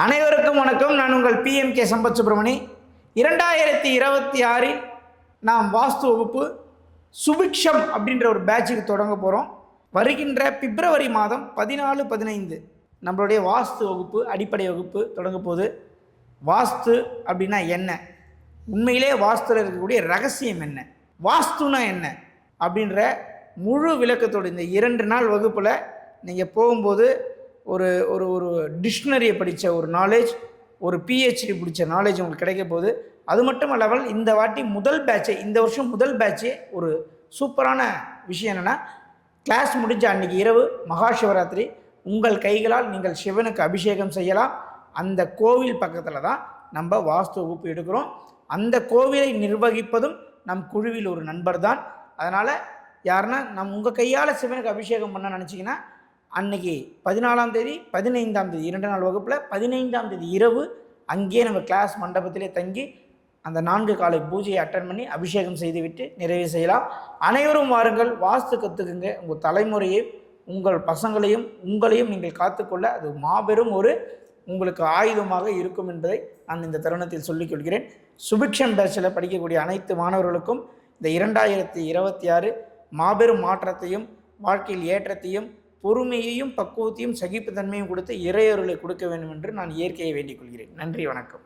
அனைவருக்கும் வணக்கம். நான் உங்கள் PMK சம்பத் சுப்பிரமணி. 2026 நாம் வாஸ்து வகுப்பு சுபிக்ஷம் அப்படின்ற ஒரு பேட்சுக்கு தொடங்க போகிறோம். வருகின்ற பிப்ரவரி மாதம் 14, 15 நம்மளுடைய வாஸ்து வகுப்பு அடிப்படை வகுப்பு தொடங்க போகுது. வாஸ்து அப்படின்னா என்ன, உண்மையிலே வாஸ்துவில் இருக்கக்கூடிய ரகசியம் என்ன, வாஸ்துனா என்ன அப்படின்ற முழு விளக்கத்தோடு இந்த 2 நாள் வகுப்பில் நீங்கள் போகும்போது ஒரு ஒரு ஒரு டிக்ஷனரியை படித்த ஒரு நாலேஜ், ஒரு PhD பிடிச்ச நாலேஜ் உங்களுக்கு கிடைக்க போகுது. அது மட்டும் அல்லாமல் இந்த வாட்டி முதல் பேட்சே, இந்த வருஷம் முதல் பேட்சே ஒரு சூப்பரான விஷயம் என்னென்னா, கிளாஸ் முடிஞ்ச அன்றைக்கி இரவு மகா சிவராத்திரி உங்கள் கைகளால் நீங்கள் சிவனுக்கு அபிஷேகம் செய்யலாம். அந்த கோவில் பக்கத்தில் தான் நம்ம வாஸ்து வகுப்பு எடுக்கிறோம். அந்த கோவிலை நிர்வகிப்பதும் நம் குழுவில் ஒரு நண்பர் தான். அதனால் யாருன்னா உங்கள் கையால் சிவனுக்கு அபிஷேகம் பண்ண நினச்சிங்கன்னா அன்றைக்கி 14ஆம் தேதி 15ஆம் தேதி 2 நாள் வகுப்பில் 15ஆம் தேதி இரவு அங்கேயே நம்ம கிளாஸ் மண்டபத்திலே தங்கி அந்த 4 காலை பூஜையை அட்டன் பண்ணி அபிஷேகம் செய்துவிட்டு நிறைவு செய்யலாம். அனைவரும் வாருங்கள், வாஸ்து கற்றுக்குங்க. உங்கள் தலைமுறையையும் உங்கள் பசங்களையும் உங்களையும் நீங்கள் காத்துக்கொள்ள அது மாபெரும் ஒரு உங்களுக்கு ஆயுதமாக இருக்கும் என்பதை நான் இந்த தருணத்தில் சொல்லிக்கொள்கிறேன். சுபிக்ஷம் பேட்சில் படிக்கக்கூடிய அனைத்து மாணவர்களுக்கும் இந்த 2026 மாபெரும் மாற்றத்தையும் வாழ்க்கையில் ஏற்றத்தையும் பொறுமையையும் பக்குவத்தையும் சகிப்புத்தன்மையும் கொடுத்து இறையொருளை கொடுக்க வேண்டும் என்று நான் இயற்கையை வேண்டிக் கொள்கிறேன். நன்றி, வணக்கம்.